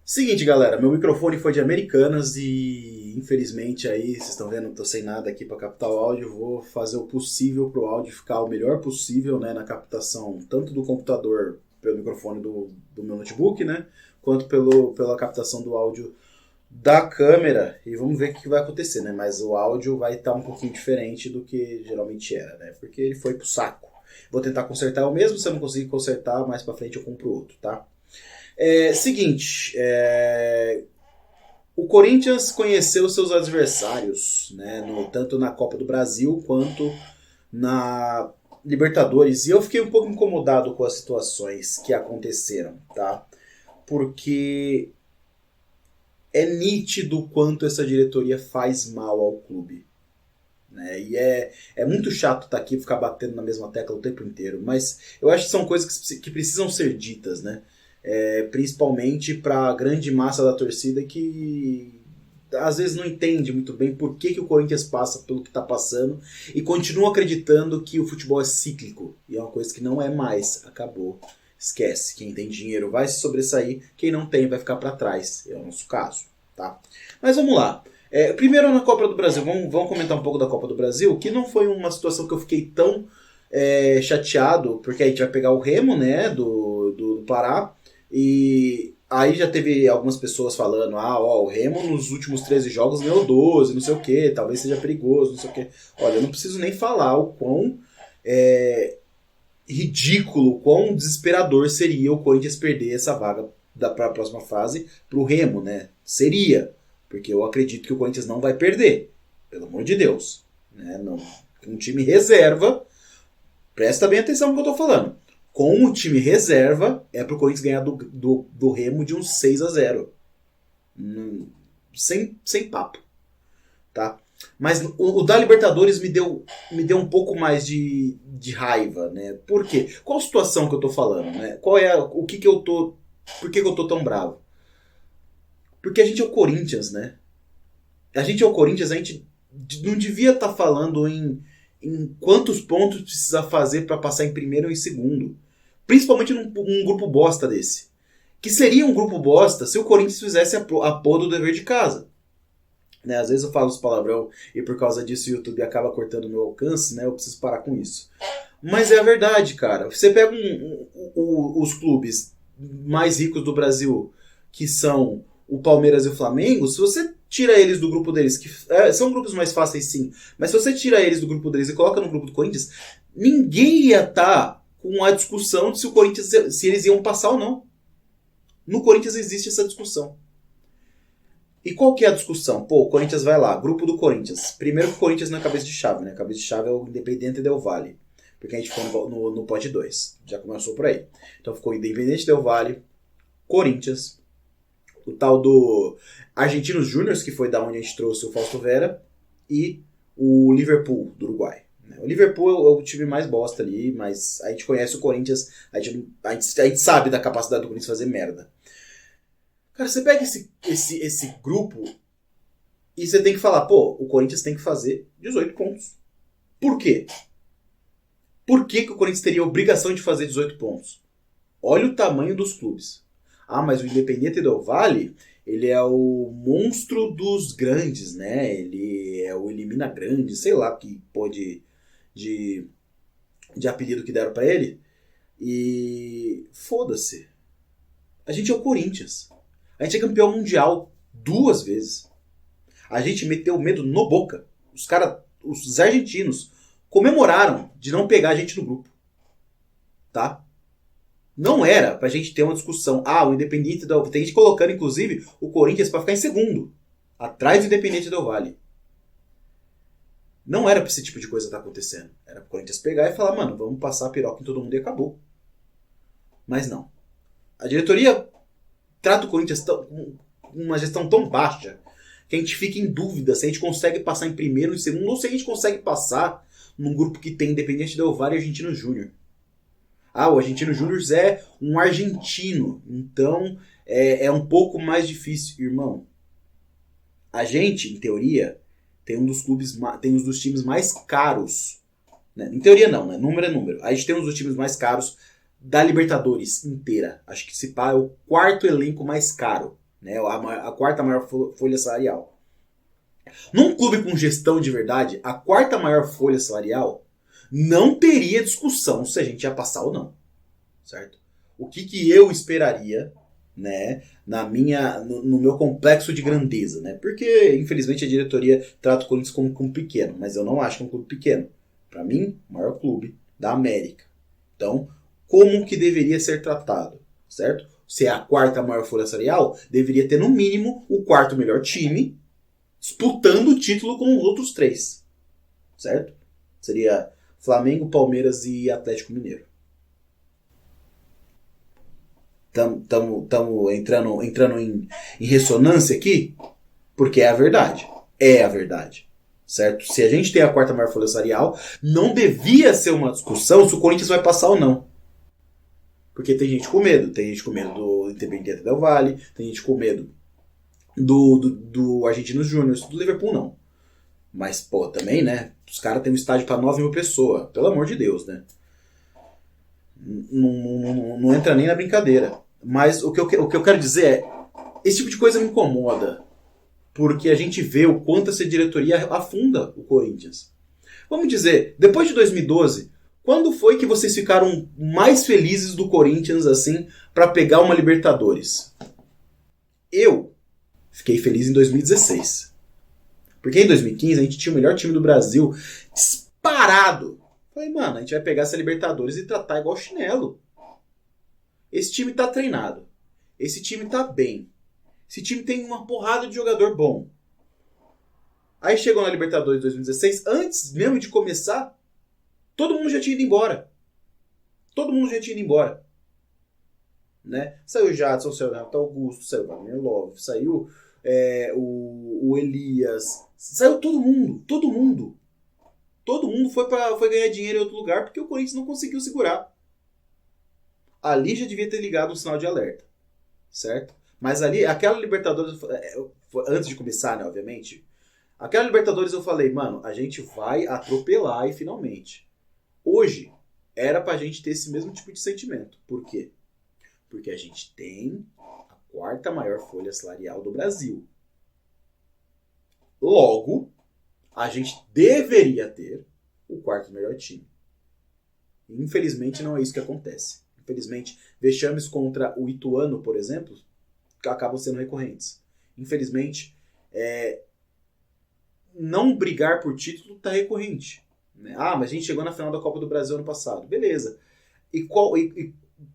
Seguinte, galera, meu microfone foi de Americanas e infelizmente aí, vocês estão vendo, tô sem nada aqui para captar o áudio, vou fazer o possível pro áudio ficar o melhor possível, né, na captação tanto do computador pelo microfone do meu notebook, né, quanto pela captação do áudio da câmera, e vamos ver o que vai acontecer, né, mas o áudio vai estar um pouquinho diferente do que geralmente era, né, porque ele foi pro saco. Vou tentar consertar o mesmo, se eu não conseguir consertar, mais pra frente eu compro outro, tá? Seguinte, o Corinthians conheceu seus adversários, né, tanto na Copa do Brasil quanto na Libertadores, e eu fiquei um pouco incomodado com as situações que aconteceram, tá? Porque é nítido o quanto essa diretoria faz mal ao clube. Né? E é muito chato estar aqui e ficar batendo na mesma tecla o tempo inteiro, mas eu acho que são coisas que precisam ser ditas, né? Principalmente para a grande massa da torcida que às vezes não entende muito bem por que o Corinthians passa pelo que está passando e continua acreditando que o futebol é cíclico. E é uma coisa que não é mais. Acabou. Esquece. Quem tem dinheiro vai se sobressair, quem não tem vai ficar para trás. É o nosso caso. Tá? Mas vamos lá. Primeiro na Copa do Brasil. Vamos comentar um pouco da Copa do Brasil, que não foi uma situação que eu fiquei tão chateado, porque a gente vai pegar o Remo, né, do Pará. E aí já teve algumas pessoas falando, o Remo nos últimos 13 jogos ganhou 12, não sei o que, talvez seja perigoso, não sei o que. Olha, eu não preciso nem falar o quão ridículo, o quão desesperador seria o Corinthians perder essa vaga para a próxima fase pro Remo, né? Seria, porque eu acredito que o Corinthians não vai perder, pelo amor de Deus. Né? Não, um time reserva, presta bem atenção no que eu tô falando. Com o time reserva, é pro Corinthians ganhar do Remo de uns 6-0. Sem papo. Tá? Mas o da Libertadores me deu um pouco mais de raiva. Né? Por quê? Qual a situação que eu tô falando? Né? Por que eu tô tão bravo? Porque a gente é o Corinthians, né? A gente não devia estar falando em quantos pontos precisa fazer para passar em primeiro ou em segundo. Principalmente num grupo bosta desse. Que seria um grupo bosta se o Corinthians fizesse a porra do dever de casa. Né? Às vezes eu falo os palavrão e por causa disso o YouTube acaba cortando o meu alcance, né? Eu preciso parar com isso. Mas é a verdade, cara. Você pega os clubes mais ricos do Brasil, que são o Palmeiras e o Flamengo, se você tira eles do grupo deles, que são grupos mais fáceis sim, mas se você tira eles do grupo deles e coloca no grupo do Corinthians, ninguém ia estar com a discussão de se eles iam passar ou não. No Corinthians existe essa discussão. E qual que é a discussão? Pô, o Corinthians vai lá, grupo do Corinthians. Primeiro que o Corinthians não é cabeça de chave, né? Cabeça de chave é o Independiente Del Valle. Porque a gente ficou no pote 2. Já começou por aí. Então ficou Independiente Del Valle, Corinthians, o tal do Argentinos Júnior, que foi da onde a gente trouxe o Fausto Vera, e o Liverpool, do Uruguai. O Liverpool é o time mais bosta ali, mas a gente conhece o Corinthians, a gente sabe da capacidade do Corinthians fazer merda. Cara, você pega esse grupo e você tem que falar, pô, o Corinthians tem que fazer 18 pontos. Por quê? Por que o Corinthians teria a obrigação de fazer 18 pontos? Olha o tamanho dos clubes. Mas o Independiente Del Valle, ele é o monstro dos grandes, né? Ele é o elimina grande, sei lá que pode de apelido que deram pra ele. E foda-se. A gente é o Corinthians. A gente é campeão mundial 2 vezes. A gente meteu medo no Boca. Os argentinos comemoraram de não pegar a gente no grupo. Tá? Não era pra gente ter uma discussão. O Independiente Del Valle. Tem gente colocando, inclusive, o Corinthians pra ficar em segundo. Atrás do Independiente Del Valle. Não era pra esse tipo de coisa estar acontecendo. Era pro Corinthians pegar e falar, mano, vamos passar a piroca em todo mundo e acabou. Mas não. A diretoria trata o Corinthians com uma gestão tão baixa que a gente fica em dúvida se a gente consegue passar em primeiro ou em segundo, ou se a gente consegue passar num grupo que tem Independiente Del Valle e Argentino Júnior. O Argentino Júnior é um argentino, então é um pouco mais difícil. Irmão, a gente, em teoria, tem um dos times mais caros. Né? Em teoria não, né? Número é número. A gente tem um dos times mais caros da Libertadores inteira. Acho que esse pá é o 4º elenco mais caro né? A quarta maior folha salarial. Num clube com gestão de verdade, a quarta maior folha salarial não teria discussão se a gente ia passar ou não, certo? O que eu esperaria, né, no meu complexo de grandeza, né? Porque, infelizmente, a diretoria trata o Corinthians como um clube pequeno, mas eu não acho que é um clube pequeno. Para mim, o maior clube da América. Então, como que deveria ser tratado, certo? Se é a quarta maior folha salarial, deveria ter no mínimo o quarto melhor time disputando o título com os outros 3, certo? Seria Flamengo, Palmeiras e Atlético Mineiro. Estamos entrando em ressonância aqui, porque é a verdade. É a verdade. Certo? Se a gente tem a quarta maior folha salarial, não devia ser uma discussão se o Corinthians vai passar ou não. Porque tem gente com medo. Tem gente com medo do Independiente del Valle, tem gente com medo do Argentinos Júnior, do Liverpool não. Mas, pô, também, né? Os caras têm um estádio para 9 mil pessoas. Pelo amor de Deus, né? Não entra nem na brincadeira. Mas o que eu quero dizer é, esse tipo de coisa me incomoda. Porque a gente vê o quanto essa diretoria afunda o Corinthians. Vamos dizer, depois de 2012, quando foi que vocês ficaram mais felizes do Corinthians, assim, para pegar uma Libertadores? Eu fiquei feliz em 2016. Porque em 2015 a gente tinha o melhor time do Brasil disparado. Falei, mano, a gente vai pegar essa Libertadores e tratar igual chinelo. Esse time tá treinado. Esse time tá bem. Esse time tem uma porrada de jogador bom. Aí chegou na Libertadores de 2016, antes mesmo de começar, todo mundo já tinha ido embora. Todo mundo já tinha ido embora. Né? Saiu o Jadson, saiu o Renato Augusto, saiu o Wagner Love, saiu o Elias. Saiu todo mundo. Todo mundo. Todo mundo foi ganhar dinheiro em outro lugar porque o Corinthians não conseguiu segurar. Ali já devia ter ligado um sinal de alerta. Certo? Mas ali, aquela Libertadores, antes de começar, né, obviamente, aquela Libertadores eu falei, mano, a gente vai atropelar e finalmente. Hoje, era pra gente ter esse mesmo tipo de sentimento. Por quê? Porque a gente tem a quarta maior folha salarial do Brasil. Logo, a gente deveria ter o quarto melhor time. Infelizmente, não é isso que acontece. Infelizmente, vexames contra o Ituano, por exemplo, acabam sendo recorrentes. Infelizmente, não brigar por título está recorrente. Né? Ah, mas a gente chegou na final da Copa do Brasil ano passado. Beleza. E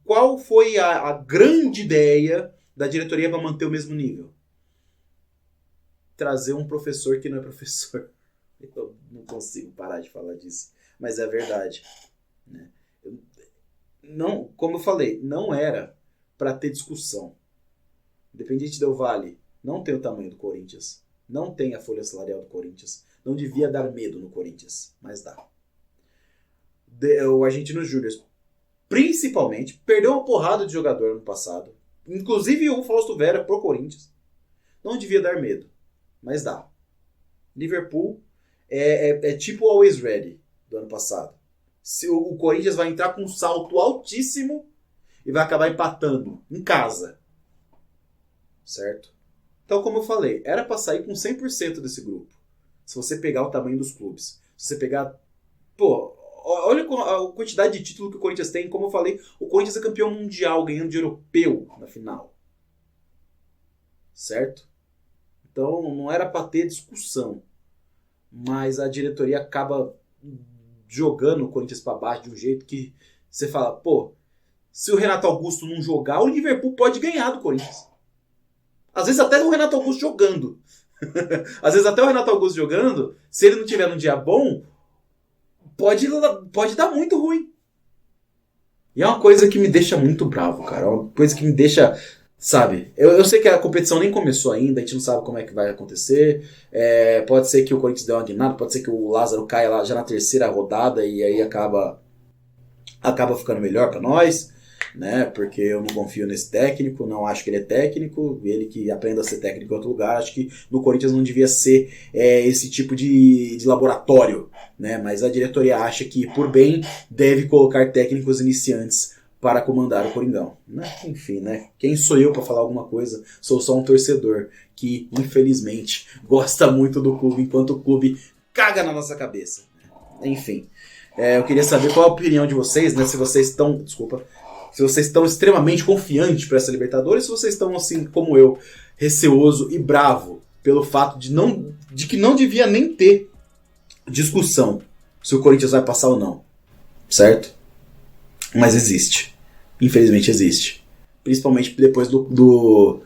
qual foi a grande ideia da diretoria para manter o mesmo nível? Trazer um professor que não é professor. Eu não consigo parar de falar disso. Mas é verdade. Né? Não, como eu falei, não era para ter discussão. Independiente del Valle não tem o tamanho do Corinthians. Não tem a folha salarial do Corinthians. Não devia dar medo no Corinthians, mas dá. O Argentinos Júnior, principalmente, perdeu uma porrada de jogador no passado. Inclusive o Fausto Vera pro Corinthians. Não devia dar medo, mas dá. Liverpool é tipo o Always Ready do ano passado. Se o Corinthians vai entrar com um salto altíssimo e vai acabar empatando em casa. Certo? Então, como eu falei, era para sair com 100% desse grupo. Se você pegar o tamanho dos clubes. Se você pegar... Pô, olha a quantidade de título que o Corinthians tem. Como eu falei, o Corinthians é campeão mundial, ganhando de europeu na final. Certo? Então, não era para ter discussão. Mas a diretoria acaba jogando o Corinthians para baixo de um jeito que você fala, pô, se o Renato Augusto não jogar, o Liverpool pode ganhar do Corinthians. Às vezes até o Renato Augusto jogando. Às vezes até o Renato Augusto jogando, se ele não tiver num dia bom, pode dar muito ruim. E é uma coisa que me deixa muito bravo, cara. É uma coisa que me deixa... Sabe? Eu sei que a competição nem começou ainda, a gente não sabe como é que vai acontecer. Pode ser que o Corinthians dê uma guinada, pode ser que o Lázaro caia lá já na terceira rodada e aí acaba ficando melhor pra nós, né? Porque eu não confio nesse técnico, não acho que ele é técnico, ele que aprenda a ser técnico em outro lugar. Acho que no Corinthians não devia ser esse tipo de laboratório, né? Mas a diretoria acha que, por bem, deve colocar técnicos iniciantes para comandar o Coringão. Né? Enfim, né? Quem sou eu para falar alguma coisa? Sou só um torcedor que, infelizmente, gosta muito do clube, enquanto o clube caga na nossa cabeça. Enfim, eu queria saber qual a opinião de vocês, né? Se vocês estão, se vocês estão extremamente confiantes para essa Libertadores, se vocês estão, assim como eu, receoso e bravo pelo fato de que não devia nem ter discussão se o Corinthians vai passar ou não. Certo? Mas existe. Infelizmente existe. Principalmente depois do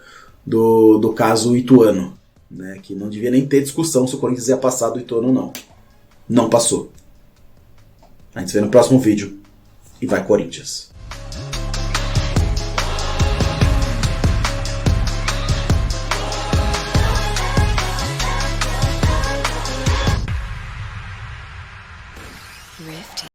caso Ituano. Né? Que não devia nem ter discussão se o Corinthians ia passar do Ituano ou não. Não passou. A gente se vê no próximo vídeo. E vai Corinthians.